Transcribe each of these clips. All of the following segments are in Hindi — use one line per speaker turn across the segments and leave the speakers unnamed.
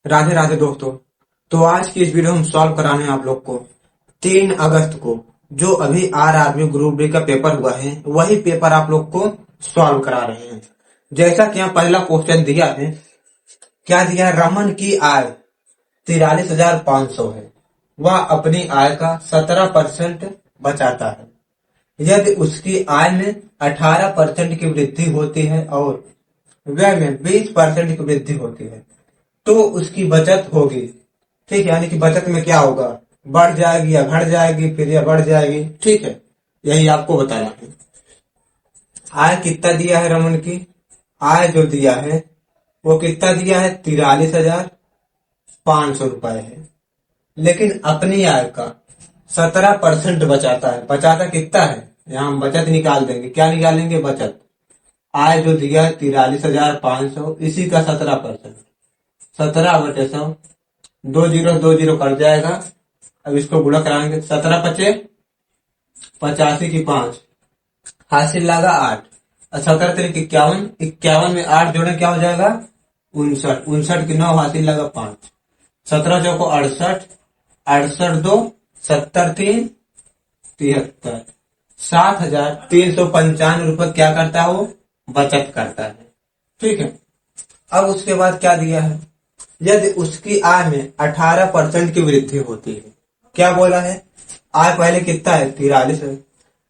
राधे राधे दोस्तों। तो आज की इस वीडियो में हम सॉल्व कराने हैं आप लोग को 3 अगस्त को जो अभी आरआरबी ग्रुप डी का पेपर हुआ है वही पेपर आप लोग को सॉल्व करा रहे हैं। जैसा कि यहाँ पहला क्वेश्चन दिया है, क्या दिया है? रमन की आय 43,500 है, वह अपनी आय का 17% बचाता है। यदि उसकी आय में 18% की वृद्धि होती है और व्यय में 20% की वृद्धि होती है तो उसकी बचत होगी। ठीक है, यानी कि बचत में क्या होगा, बढ़ जाएगी या घट जाएगी, फिर या बढ़ जाएगी। ठीक है, यही आपको बताना है। आय कितना दिया है रमन की? आय जो दिया है वो कितना दिया है? 43,500 रुपए है। लेकिन अपनी आय का 17% बचाता है। बचाता कितना है? यहाँ हम बचत निकाल देंगे। क्या निकालेंगे? बचत। आय जो दिया है 43,500, इसी का 17%। 17/100, 2 जीरो कट जाएगा। अब इसको गुणा कराएंगे। 17 पचे 85 की 5, हासिल लगा 8। 17 तिरिक 51, 51 में 8 जोड़े क्या हो जाएगा? 59, 59 की 9, हासिल लगा 5। 17 चौको 68, 68 2 70 3 73, 7,395 रुपए क्या करता है? वो बचत करता है। ठीक है, अब उसके बाद क्या दिया है? यदि उसकी आय में 18% की वृद्धि होती है। क्या बोला है? आय पहले कितना है? 43 है।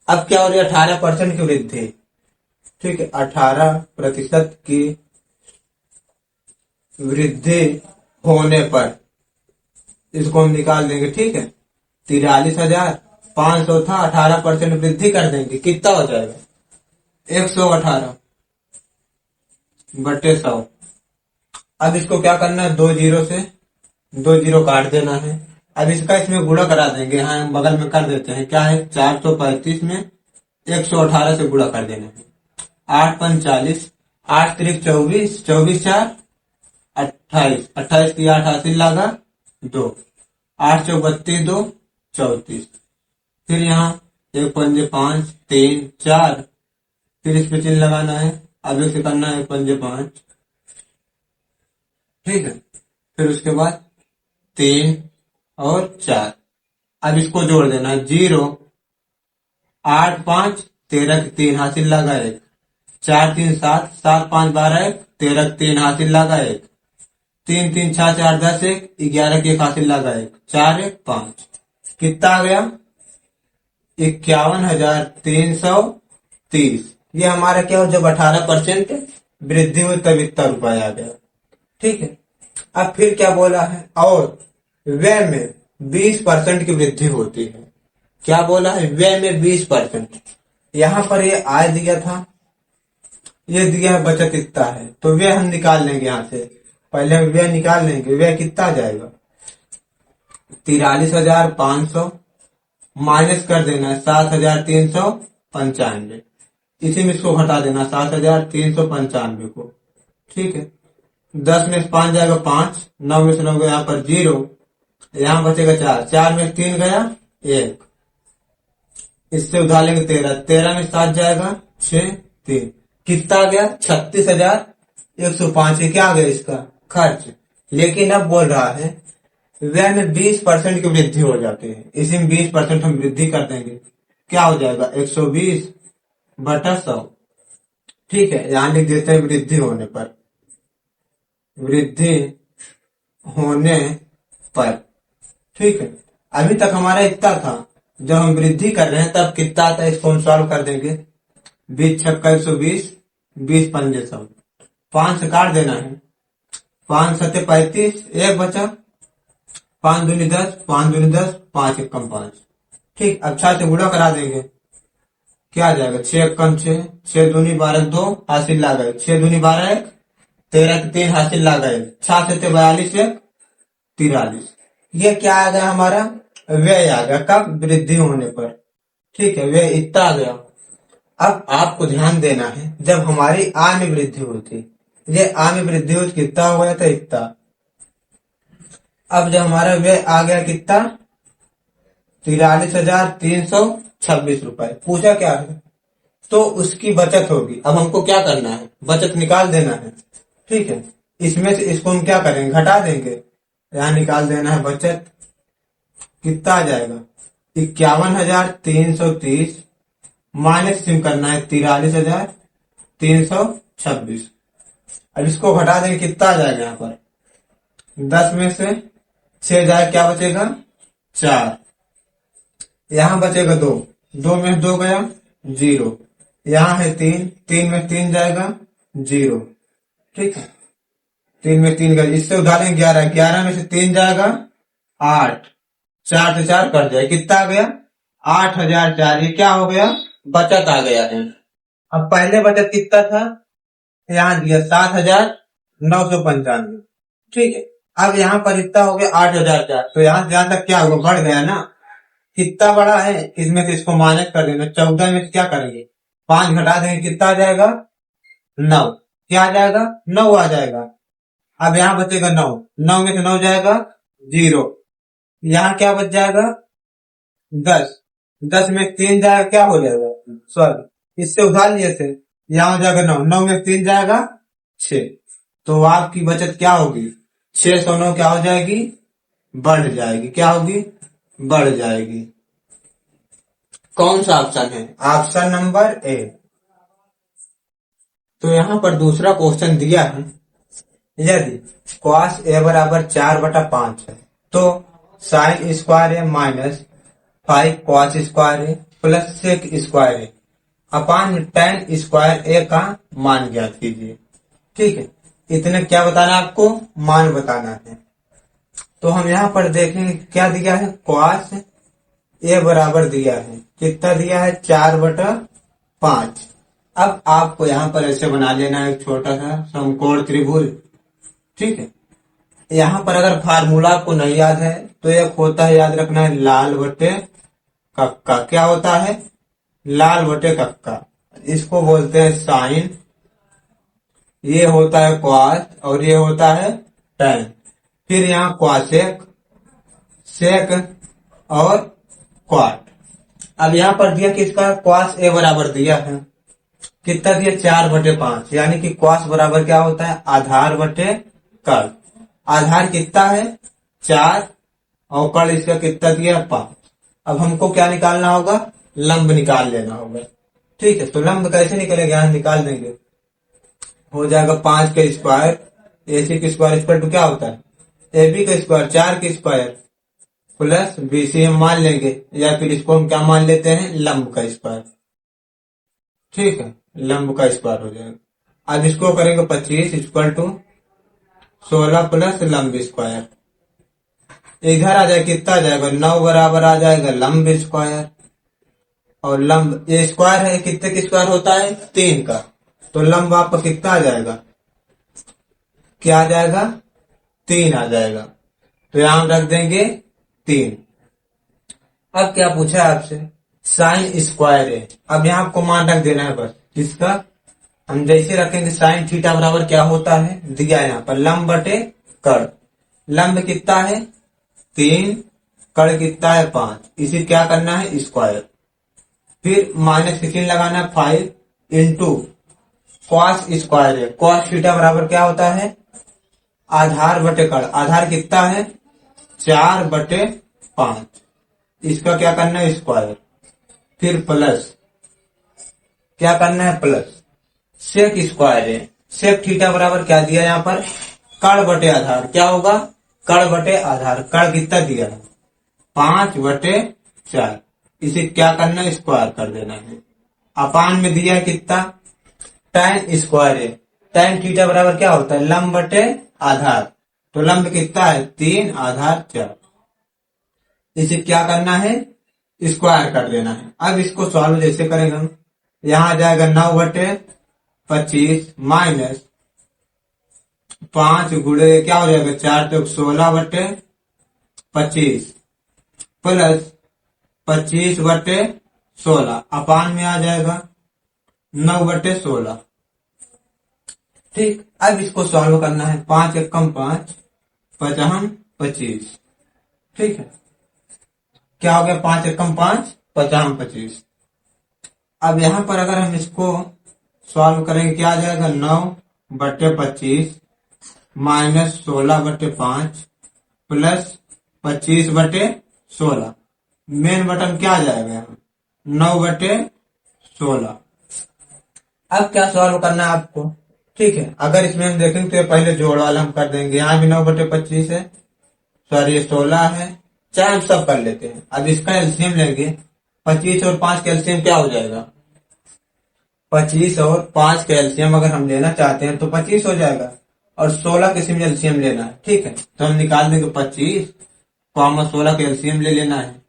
अब क्या हो रही है? 18% की वृद्धि। ठीक है, 18% की वृद्धि होने पर इसको हम निकाल देंगे। ठीक है, 43,500 था, 18% वृद्धि कर देंगे, कितना हो जाएगा? 118 बटे 100। अब इसको क्या करना है? 2 जीरो से 2 जीरो काट देना है। अब इसका इसमें गुणा करा देंगे। हाँ, हम बगल में कर देते हैं। क्या है? 435 में 118 से गुणा कर देना है। 8 5 40, 8 3 24, 24 4 28, 28 की 8 हासिल लगा 2, 8 चौक 32 2 34। फिर यहाँ 1 पंजे 5 3 4, फिर इस पे चिन्ह लगाना है। अब इसे करना है 1 पंजे 5। ठीक है, फिर उसके बाद 3 और 4। अब इसको जोड़ देना है। 0 8 5 13 की 3, हासिल लगा 1, 4 3 7, 7 5 12 1, 13 की 3, हासिल लगा 1, 3 3 6 4 10 1, 11 की 1, हासिल लगा 1, 4 1 5। कितना आ गया? 51,330। ये हमारा क्या हो? जब 18% वृद्धि हुई तब इतना रुपया आ गया। ठीक है, अब फिर क्या बोला है? और व्यय में 20% की वृद्धि होती है। क्या बोला है? व्यय में 20%। यहां पर ये आय दिया था, ये दिया है बचत इतना है, तो व्यय हम निकाल लेंगे। यहां से पहले व्यय निकाल लेंगे। व्यय कितना आ जाएगा? 43,500 माइनस कर देना है 7,395। इसी में इसको घटा देना 7,395 को। ठीक है, 10 में से 5 जाएगा 5, 9 में से 9 गया यहाँ पर 0, यहाँ बचेगा 4, 4 में 3 गया 1, इससे उधार लेंगे 13, 13 में 7 जाएगा 6 3, कितना आ गया? 36,105। क्या आ गया इसका खर्च? लेकिन अब बोल रहा है व्यय में 20% की वृद्धि हो जाती है। इसी में 20% हम वृद्धि कर देंगे। क्या हो जाएगा? 120/100। ठीक है, यहां लिख देते हैं वृद्धि होने पर। वृद्धि होने पर। ठीक है, अभी तक हमारा इतना था। जब हम वृद्धि कर रहे हैं तब कितना आता है? इसको हम सॉल्व कर देंगे। 20 छक्का 120, 20 पंजे 100, 5 से काट देना है। 5 सत्ते 35, 1 बचा, 5 दूनी 10, 5 दूनी 10, 5 एकम 5। ठीक, अच्छा से गुणा करा देंगे। क्या आ जाएगा? 6 एकम 6, 6 दूनी 12 2, हासिल ला गए 6 दूनी 12 1, 13 की 3, हासिल ला गए 6 से 42 1 43। ये क्या आ गया? हमारा व्यय आ गया। कब? वृद्धि होने पर। ठीक है, व्यय इतना आ गया। अब आपको ध्यान देना है, जब हमारी आय में वृद्धि हुई थी, ये आय में वृद्धि हुई कितना हो गया था? इतना। अब जब हमारा व्यय आ गया कितना? 43,326 रुपए। पूछा क्या है? तो उसकी बचत होगी। अब हमको क्या करना है? बचत निकाल देना है। ठीक है, इसमें से इसको हम क्या करेंगे, घटा देंगे। यहाँ निकाल देना है बचत, कितना आ जाएगा 51,330 माइनस सिम करना है 43,326। अब इसको घटा देंगे, कितना आ जाएगा यहाँ पर 10 में से 6 जाए, क्या बचेगा 4, यहाँ बचेगा 2, 2 में से 2 गया 0, यहाँ है 3, 3 में 3 जाएगा 0, ठीक है 3 में 3 गया, इससे उधारेंगे 11, 11 में से 3 जाएगा 8, 4 से 4 कट जाए, कितना आ गया 8,004। ये क्या हो गया, बचत आ गया है। अब पहले बचत कितना था, यहाँ दिया 7,995, ठीक है। अब यहाँ पर इतना हो गया 8,004, तो यहाँ से यहाँ तक क्या होगा, बढ़ गया ना, कितना बड़ा है, इसमें से इसको माइनस कर देना, 14 में से क्या करेंगे 5 घटा देंगे, कितना आ जाएगा 9, क्या आ जाएगा 9 आ जाएगा। अब यहाँ बचेगा 9, 9 में से 9 जाएगा 0, यहाँ क्या बच जाएगा 10, 10 में 3 जाएगा, क्या हो जाएगा सॉरी इससे उधार लिए थे, यहाँ हो जाएगा 9, 9 में 3 जाएगा 6, तो आपकी बचत क्या होगी 609 क्या हो जाएगी, बढ़ जाएगी, क्या होगी बढ़ जाएगी। कौन सा ऑप्शन है, ऑप्शन नंबर ए। तो यहाँ पर दूसरा क्वेश्चन दिया है, यदि cos a बराबर 4/5 है तो sin स्क्वायर ए माइनस 5 cos स्क्वायर ए प्लस सेक स्क्वायर ए अपान tan स्क्वायर ए का मान ज्ञात कीजिए, ठीक है। इतने क्या बताना है आपको, मान बताना है। तो हम यहाँ पर देखेंगे क्या दिया है, cos a बराबर दिया है, कितना दिया है 4/5। अब आपको यहाँ पर ऐसे बना लेना है एक छोटा सा समकोण त्रिभुज, ठीक है। यहाँ पर अगर फार्मूला आपको नहीं याद है तो एक होता है, याद रखना है, लाल बटे कक्का। क्या होता है, लाल बटे कक्का, इसको बोलते हैं साइन, ये होता है क्वास और ये होता है टैन। फिर यहाँ क्वासेक, सेक और क्वाट। अब यहाँ पर दिया कि इसका क्वास ए बराबर दिया है, कितना दिया 4/5, यानी कि क्वास बराबर क्या होता है आधार बटे कर्ण। आधार कितना है 4 और कर्ण इसका कितना दिया 5। अब हमको क्या निकालना होगा, लंब निकाल लेना होगा, ठीक है। तो लंब कैसे निकलेगा, यहाँ निकाल देंगे, हो जाएगा 5 का स्क्वायर, AC का स्क्वायर इक्वल टू क्या होता है AB का स्क्वायर 4 का स्क्वायर प्लस BC हम मान लेंगे, या फिर इसको हम क्या मान लेते हैं लंब का स्क्वायर, ठीक है, लंब का स्क्वायर हो जाएगा। अब इसको करेंगे 25 इक्वल टू 16 प्लस लंब स्क्वायर, इधर आ जाए कितना आ जाएगा 9 बराबर आ जाएगा लंब स्क्वायर, और लंब ये स्क्वायर है, कितने का स्क्वायर होता है 3 का, तो लंब आपका कितना आ जाएगा, क्या आ जाएगा 3 आ जाएगा। तो यहां हम रख देंगे 3। अब क्या पूछा है आपसे, साइन स्क्वायर है। अब यहाँ आपको मान रख देना है बस, किसका, हम जैसे रखेंगे साइन थीटा बराबर क्या होता है, दिया है यहाँ पर लंब बटे कर्ण। लंब कितना है 3, कर्ण कितना है 5, इसे क्या करना है स्क्वायर, फिर माइनस का चिन्ह लगाना है 5 इंटू कॉस स्क्वायर है। कॉस थीटा बराबर क्या होता है आधार बटे कर्ण। आधार कितना है 4/5, इसका क्या करना है स्क्वायर, फिर प्लस क्या करना है प्लस सेक स्क्वायर है। सेक थीटा बराबर क्या दिया यहाँ पर कर्ण बटे आधार, क्या होगा कर्ण बटे आधार। कर्ण कितना दिया है 5/4, इसे क्या करना है स्क्वायर कर देना है। अपान में दिया है कितना tan स्क्वायर है। tan थीटा बराबर क्या होता है लंब बटे आधार, तो लंब कितना है 3 आधार 4, इसे क्या करना है स्क्वायर कर देना है। अब इसको सॉल्व जैसे करेंगे हम, यहाँ आ जाएगा 9/25 माइनस 5 गुणे क्या हो जाएगा 4 तो 16/25 प्लस 25/16 अपान में आ जाएगा 9/16, ठीक। अब इसको सॉल्व करना है, 5 एकम 5 5 25, ठीक है। क्या हो गया 5 एकम 5 5 25। अब यहां पर अगर हम इसको सॉल्व करेंगे क्या आ जाएगा 9/25 -16/5 प्लस 25/16। मेन बटन क्या आ जाएगा यहाँ? 9/16। अब क्या सॉल्व करना है आपको? ठीक है, अगर इसमें हम देखेंगे तो ये पहले जोड़ वाला हम कर देंगे। यहाँ भी 9/25 है, सॉरी ये 16 है, चाहे हम सब कर लेते हैं। अब इसका एलसीएम लेंगे, 25 और 5 का एलसीएम क्या हो जाएगा? 25 और 5 का एलसीएम अगर हम लेना चाहते हैं तो 25 हो जाएगा, और 16 का इसमें एलसीएम लेना है। ठीक है, तो हम निकाल देंगे 25 कॉमा 16 का एलसीएम ले लेना है।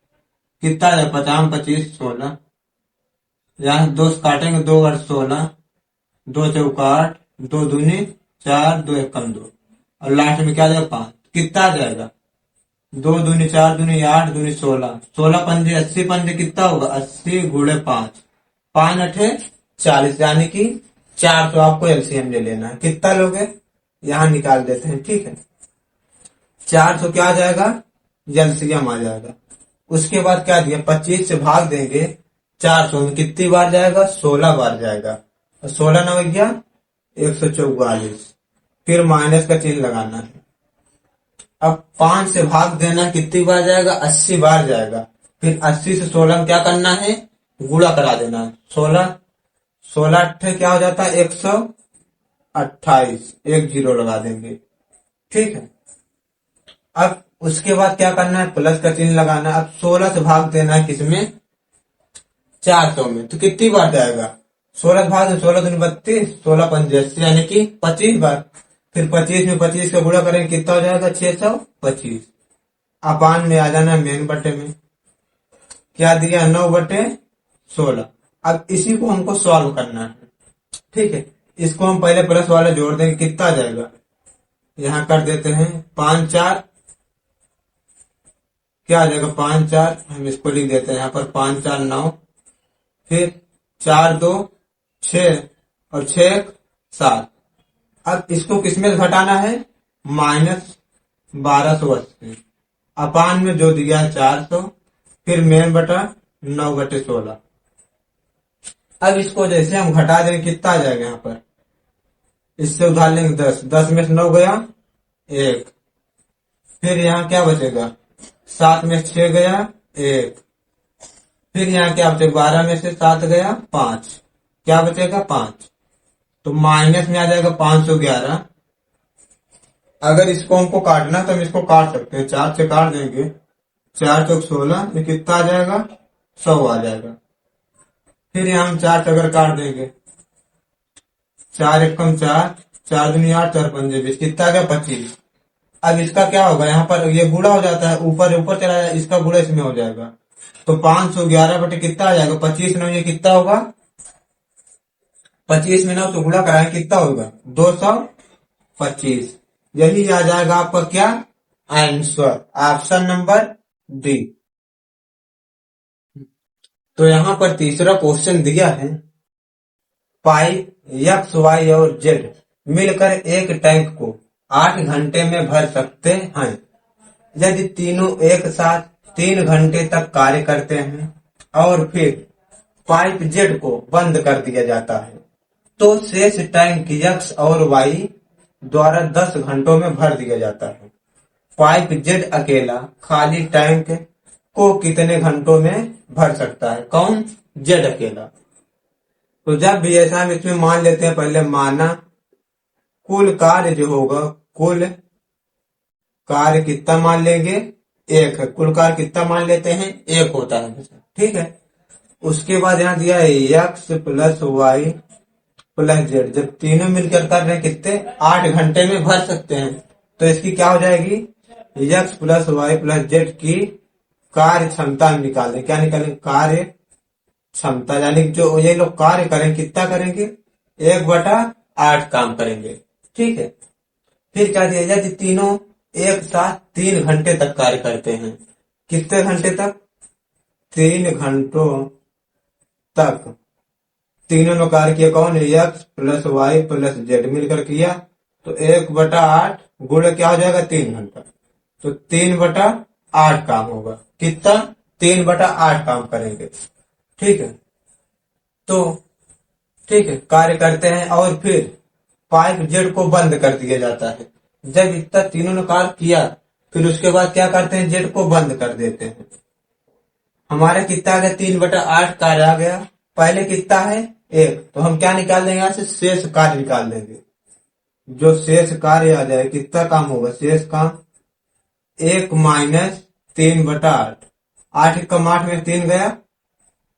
कितना है? 50 25 16, यहाँ 2 काटेंगे, 2 और 16, 2 चौका 8, 2 दूनी 4, 2 एकम 2, और लास्ट में क्या आ जाएगा? 5। कितना आ जाएगा? 2 दूनी 4 दूनी 8 दूनी 16, 16 पंजे 80 पंजे कितना होगा? 80 गुणे 5, 5 अठे 40, यानी कि 400 आपको एलसीएम ले लेना है। कितना लोगे? यहाँ निकाल देते हैं। ठीक है, 400 क्या आ जाएगा? एलसीएम आ जाएगा। उसके बाद क्या दिया? 25 से भाग देंगे 400 में, कितनी बार जाएगा? 16 बार जाएगा, और 16 9 गया 144। फिर माइनस का चिन्ह लगाना है। अब 5 से भाग देना, कितनी बार जाएगा? 80 बार जाएगा। फिर 80 से 16 में क्या करना है? गुणा करा देना है। 16 अट्ठे क्या हो जाता है? 128, एक जीरो लगा देंगे। ठीक है, अब उसके बाद क्या करना है? प्लस का चिन्ह लगाना है। अब 16 से भाग देना है किसमें? 400 में, तो कितनी बार जाएगा? 16 से भाग 16 दूनी 32, 16 पंजे 80, यानी कि 25 बार। फिर 25 में 25 का गुणा करेंगे, कितना हो जाएगा? 625। अपान में आ जाना है मेन बटे में। क्या दिया? 9/16। अब इसी को हमको सॉल्व करना है। ठीक है, इसको हम पहले प्लस वाला जोड़ देंगे, कितना आ जाएगा? यहाँ कर देते हैं 5 4, क्या आ जाएगा? 5 4, हम इसको लिख देते हैं यहाँ पर 5 4 9, फिर 4 2 6, और 6 1 7। अब इसको किसमें घटाना है? -1280। अपान में जो दिया है 400, फिर मेन बटा 9/16। अब इसको जैसे हम घटा देंगे, कितना आ जाएगा यहाँ पर? इससे उधार लेंगे 10, 10 में से 9 गया 1, फिर यहाँ क्या बचेगा? 7 में से 6 गया 1, फिर यहाँ क्या बचेगा? 12 में से 7 गया 5, क्या बचेगा? 5। तो माइनस में आ जाएगा 511। अगर इसको हमको काटना तो हम इसको काट सकते हैं, 4 से काट देंगे, 4 चौक 16, ये कितना आ जाएगा? 100 आ जाएगा। फिर यहाँ हम 4 से अगर काट देंगे, 4 एकम 4, 4 दूनी 8, 4 पंजे 20, कितना आ गया? 25। अब इसका क्या होगा? यहाँ पर ये गुणा हो जाता है, ऊपर ऊपर चला जाए, इसका गुणा इसमें हो जाएगा, तो 511 बटे कितना आ जाएगा? 25 9, ये कितना होगा? 25 में 9 से गुणा कराएं, कितना होगा? 225। यही आ जाएगा आपका क्या आंसर, ऑप्शन नंबर डी। तो यहाँ पर तीसरा क्वेश्चन दिया है, पाइप एक्स वाई और जेड मिलकर एक टैंक को 8 घंटे में भर सकते हैं। यदि तीनों एक साथ 3 घंटे तक कार्य करते हैं और फिर पाइप जेड को बंद कर दिया जाता है, तो शेष टैंक एक्स और वाई द्वारा 10 घंटों में भर दिया जाता है। पाइप जेड अकेला खाली टैंक को कितने घंटों में भर सकता है? कौन? जेड अकेला। तो जब भी ऐसा हम इसमें मान लेते हैं, पहले माना कुल कार्य जो होगा, कुल कार्य कितना मान लेंगे? 1 है। कुल कार्य कितना मान लेते हैं? 1 होता है। ठीक है, उसके बाद यहाँ दिया है X plus Y plus Z, जब तीनों मिलकर कर रहे हैं कितने? 8 घंटे में भर सकते हैं, तो इसकी क्या हो जाएगी? X plus Y plus Z की कार्य क्षमता निकालें। क्या निकालें? कार्य क्षमता, यानी जो ये लोग कार्य करें कितना करेंगे? 1/8 काम करेंगे। ठीक है, फिर क्या दिया? यदि तीनों एक साथ 3 घंटे तक कार्य करते हैं, कितने घंटे तक? 3 घंटों तक तीनों ने कार्य किया। कौन? X plus Y plus Z मिलकर किया, तो 1/8 गुणे क्या हो जाएगा? 3 घंटा, तो 3/8 काम होगा। कितना? 3/8 काम करेंगे। ठीक है, तो ठीक है, कार्य करते हैं और फिर पाइप जेड को बंद कर दिया जाता है। जब इतना तीनों ने कार्य किया फिर उसके बाद क्या करते हैं, जेड को बंद कर देते हैं। हमारा कितना आ गया, 3/8 कार्य आ गया। पहले कितना है, 1, तो हम क्या निकाल देंगे यहाँ से, शेष कार्य निकाल देंगे। जो शेष कार्य आ जाए कितना काम होगा, शेष काम 1 माइनस 3/8, 8 कम 8 में 3 गया,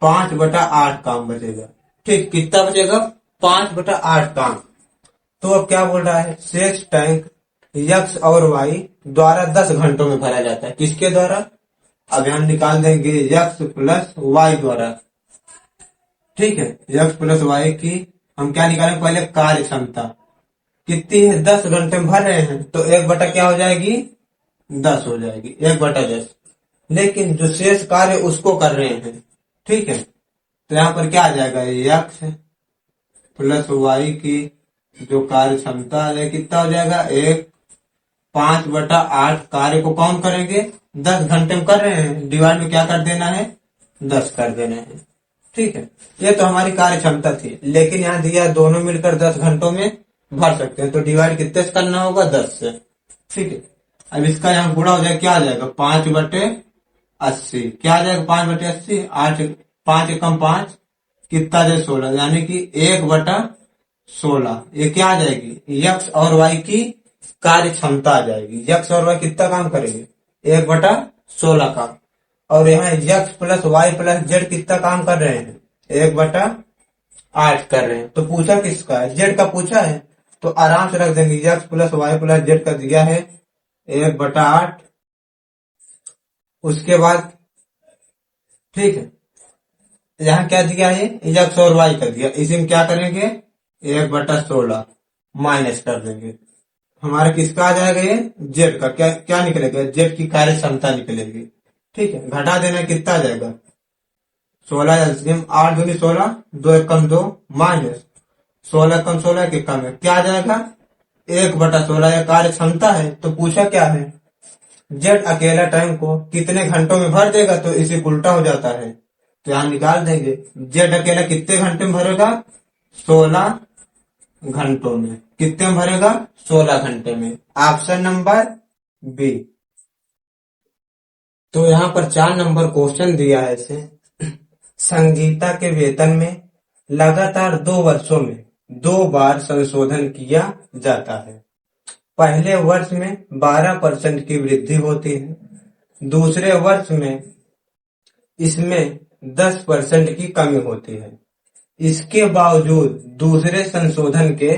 5/8 काम बचेगा। ठीक, कितना बचेगा, 5/8 काम। तो अब क्या बोल रहा है, शेष टैंक यक्स और वाई द्वारा 10 घंटों में भरा जाता है। किसके द्वारा, अब हम निकाल देंगे यक्स प्लस वाई द्वारा। ठीक है, यक्स प्लस वाई की हम क्या निकालेंगे, पहले कार्य क्षमता कितनी है, 10 घंटे में भर रहे हैं, तो 1 क्या हो जाएगी, 10 हो जाएगी, 1/10। लेकिन जो शेष कार्य उसको कर रहे हैं, ठीक है, तो यहाँ पर क्या आ जाएगा, यक्स प्लस वाई की जो कार्य क्षमता है कितना हो जाएगा, 5/8 कार्य को कौन करेंगे, 10 घंटे में कर रहे हैं, डिवाइड में क्या कर देना है, 10 कर देना है। ठीक है, ये तो हमारी कार्य क्षमता थी। लेकिन यहाँ दिया दोनों मिलकर 10 घंटों में भर सकते हैं, तो डिवाइड कितने से करना होगा, 10 से। ठीक है, अब इसका यहाँ गुणा हो जाएगा, क्या आ जाएगा, 5/80। क्या आ जाएगा, 5/80, 8 5 एकम 5 कितना जाए 16, यानी कि 1/16। ये क्या आ जाएगी, यक्स और वाई की कार्य क्षमता आ जाएगी। यक्स और वाई कितना काम करेंगे, 1/16 काम। और यहाँ X plus Y plus Z कितना काम कर रहे हैं, 1/8 कर रहे हैं। तो पूछा किसका है, जेड का पूछा है, तो आराम से रख देंगे, X plus Y plus Z का दिया है 1/8। उसके बाद ठीक है, यहाँ क्या दिया है, यक्स और वाई का दिया, इसी में क्या करेंगे, 1/16 माइनस कर देंगे। हमारा किसका आ जाएगा, ये जेड का। क्या क्या निकलेगा, जेड की कार्य क्षमता निकलेगी। ठीक है, घटा देना, कितना आ जाएगा, 16 एलसीएम 8 दूनी 16, 2 एकम 2 माइनस 16 एकम 16 के कम है, क्या आ जाएगा, 1/16। यह कार्य क्षमता है। तो पूछा क्या है, जेड अकेला टाइम को कितने घंटों में भर देगा, तो इसे उल्टा हो जाता है, तो यहाँ निकाल देंगे, जेड अकेला कितने घंटे में भरेगा, 16 घंटों में। कितने में भरेगा, 16 घंटे में। Option number B. तो यहाँ पर 4 नंबर क्वेश्चन दिया है इसे, संगीता के वेतन में लगातार 2 वर्षों में 2 बार संशोधन किया जाता है। पहले वर्ष में 12% की वृद्धि होती है, दूसरे वर्ष में इसमें 10% की कमी होती है। इसके बावजूद दूसरे संशोधन के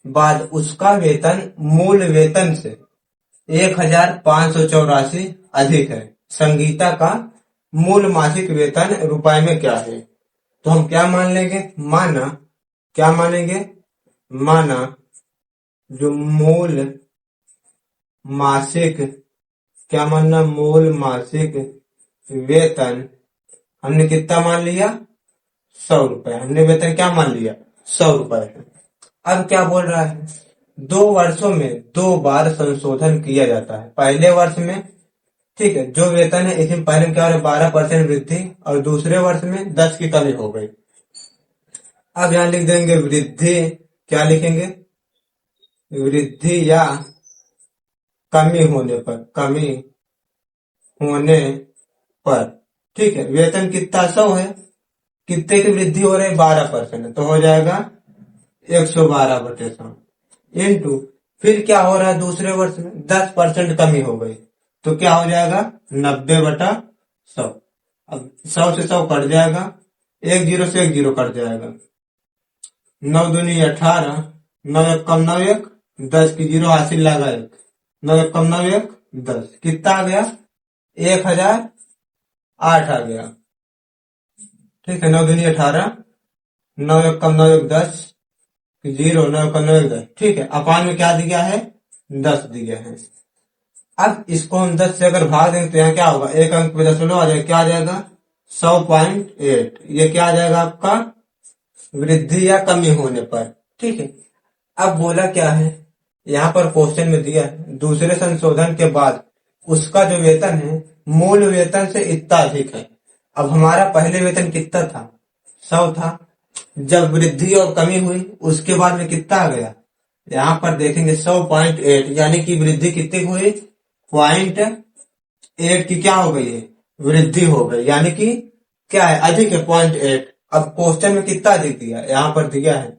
बाद उसका वेतन मूल वेतन से 1584 अधिक है। संगीता का मूल मासिक वेतन रुपए में क्या है, तो हम क्या मान लेंगे, माना क्या मानेंगे, माना जो मूल मासिक, क्या मानना, मूल मासिक वेतन हमने कितना मान लिया, 100 रुपए। हमने वेतन क्या मान लिया, 100 रुपए है। अब क्या बोल रहा है, 2 वर्षों में 2 बार संशोधन किया जाता है। पहले वर्ष में ठीक है, जो वेतन है इसमें पहले क्या हो रहा है, 12% वृद्धि, और दूसरे वर्ष में 10 की कमी हो गई। अब यहां लिख देंगे वृद्धि, क्या लिखेंगे, वृद्धि या कमी होने पर, कमी होने पर। ठीक है, वेतन कितना 100 है, कितने की वृद्धि हो रही है, 12%, तो हो जाएगा 112/100 इंटू, फिर क्या हो रहा है दूसरे वर्ष में 10% कमी हो गई, तो क्या हो जाएगा 90/100। अब 100 से 100 कट जाएगा, 1 0 से 1 0 कट जाएगा, 9 दूनी 18, 9 एकम 9 1, 10 की 0 हासिल लगा 1, 9 एकम 9 1 10, कितना आ गया, 1008 आ गया। ठीक है, 9 दूनी 18, 9 एकम 9 1 10, 0 9 एकम 9 1 10। ठीक है, अपान में क्या दिया है, 10 दिया है। अब इसको हम 10 से अगर भाग देंगे तो यहाँ क्या होगा, एक अंक पे 10 आ जाएगा, क्या आ जाएगा 100.8। ये क्या आ जाएगा आपका, वृद्धि या कमी होने पर। ठीक है, अब बोला क्या है, यहाँ पर क्वेश्चन में दिया है दूसरे संशोधन के बाद उसका जो वेतन है मूल वेतन से इतना अधिक है। अब हमारा पहले वेतन कितना था, 100 था, जब वृद्धि और कमी हुई उसके बाद में कितना आ गया, यहाँ पर देखेंगे 100.8 यानी कि वृद्धि कितनी हुई, 0.8 की क्या हो गई है, वृद्धि हो गई, यानी कि क्या है, अधिक है 0.8। अब क्वेश्चन में कितना अधिक दिया, यहाँ पर दिया है,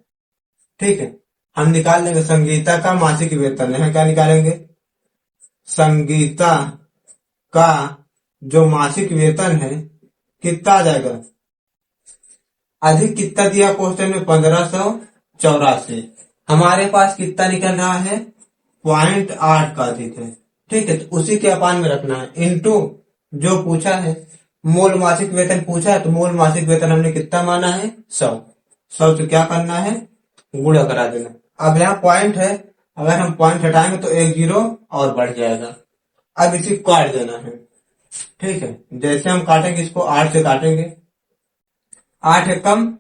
ठीक है। हम निकाल लेंगे संगीता का मासिक वेतन, यहाँ क्या निकालेंगे, संगीता का जो मासिक वेतन है कितना आ जाएगा, अधिक कितना दिया क्वेश्चन में, 1584। हमारे पास कितना निकल रहा है, 0.8 का अधिक है, ठीक है। तो उसी के अपान में रखना है, इनटू जो पूछा है मूल मासिक वेतन पूछा है, तो मूल मासिक वेतन हमने कितना माना है, 100 से क्या करना है, गुणा करा देना। अब यहाँ पॉइंट है, अगर हम पॉइंट हटाएंगे तो एक जीरो और बढ़ जाएगा। अब इसी काट देना है, ठीक है। जैसे हम काटेंगे इसको 8 से काटेंगे, 8 एकम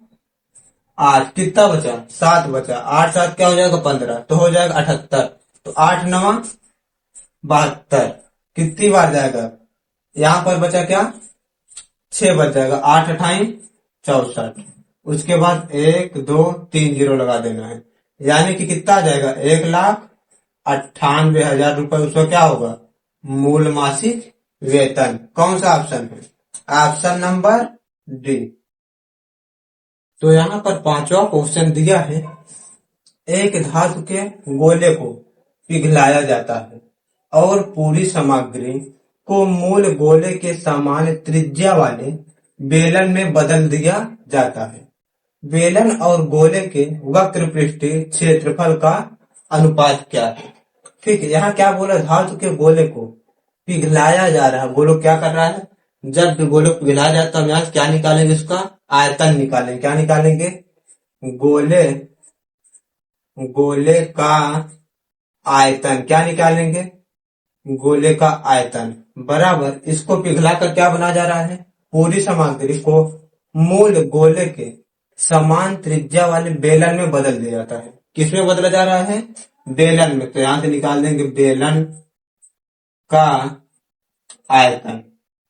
8, कितना बचा, 7 बचा, 8 7 क्या हो जाएगा, 15, तो हो जाएगा 78। तो 8 9 72, कितनी बार जाएगा, यहाँ पर बचा क्या, 6 बच जाएगा, 8 अठाई 64। उसके बाद 1 2 3 जीरो लगा देना है, यानी कि कितना आ जाएगा, 1,98,000 रुपए उसका क्या होगा, मूल मासिक वेतन। कौन सा ऑप्शन है, ऑप्शन नंबर डी। तो यहाँ पर पांचवा क्वेश्चन दिया है, एक धातु के गोले को पिघलाया जाता है और पूरी सामग्री को मूल गोले के समान त्रिज्या वाले बेलन में बदल दिया जाता है। बेलन और गोले के वक्र पृष्ठीय क्षेत्रफल का अनुपात क्या है, ठीक है। यहाँ क्या बोला, धातु के गोले को पिघलाया जा रहा है, गोलो क्या कर रहा है, जब भी गोले को पिघलाया जाता है, हम यहाँ क्या निकालेंगे, इसका आयतन निकालेंगे, क्या निकालेंगे, गोले का आयतन, क्या निकालेंगे, गोले का आयतन बराबर, इसको पिघलाकर क्या बना जा रहा है, पूरी सामग्री को मूल गोले के समान त्रिज्या वाले बेलन में बदल दिया जाता है। किसमें बदला जा रहा है, बेलन में। तो यहां से निकाल देंगे बेलन का आयतन,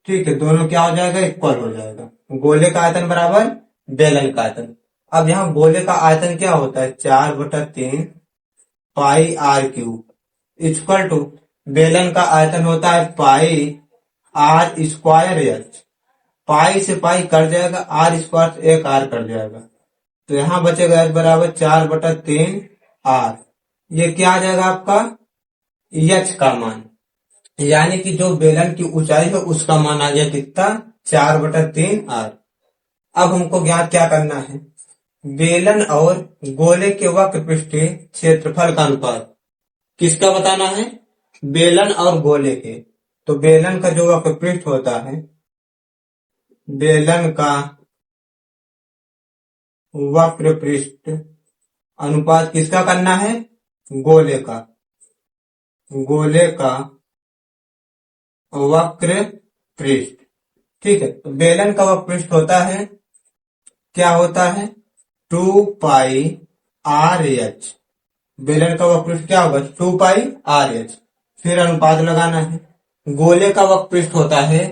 ठीक है। दोनों क्या हो जाएगा, इक्वल हो जाएगा, गोले का आयतन बराबर बेलन का आयतन। अब यहाँ गोले का आयतन क्या होता है, 4/3 पाई आर क्यूब इक्वल टू बेलन का आयतन होता है पाई आर स्क्वायर एच। पाई से पाई कट जाएगा, आर स्क्वायर से एक आर कट जाएगा, तो यहाँ बचेगा एच बराबर 4/3 आर। ये क्या आ जाएगा आपका, एच का मान, यानी कि जो बेलन की ऊंचाई है उसका मान आ गया कितना, 4/3 आर। अब हमको ज्ञात क्या करना है, बेलन और गोले के वक्र पृष्ठीय क्षेत्रफल का अनुपात किसका बताना है, बेलन और गोले के। तो बेलन का जो वक्र पृष्ठ होता है, बेलन का वक्र पृष्ठ अनुपात किसका करना है, गोले का, गोले का वक्र पृष्ठ, ठीक है। तो बेलन का वक्र पृष्ठ होता है, क्या होता है, 2 पाई आर एच। बेलन का वक्र पृष्ठ क्या होगा, 2 पाई आर एच। फिर अनुपात लगाना है, गोले का वक्र पृष्ठ होता है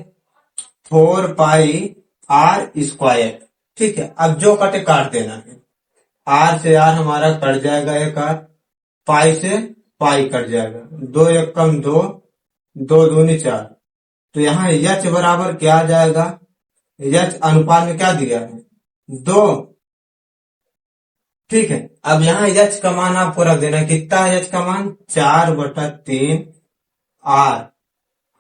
4 पाई आर स्क्वायर, ठीक है। अब जो कटे काट देना है, आर से आर हमारा कट जाएगा, एक आर, पाई से पाई कट जाएगा, 2 एकम 2, 2 दूनी 4। तो यहाँ एच बराबर क्या आ जाएगा, एच अनुपात में क्या दिया है, 2, ठीक है। अब यहाँ एच का मान आपको रख देना है, कितना है एच का मान, 4/3 आर।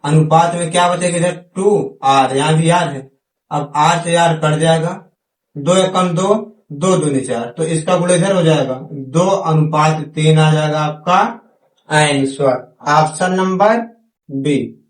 अनुपात में क्या बचेगा इधर, 2 आर, यहाँ भी आर है। अब आर से आर कट जाएगा, 2 एकम 2, 2 दूनी 4, तो इसका गुणा इधर हो जाएगा, 2/3 आ जाएगा आपका आंसर, ऑप्शन नंबर बी।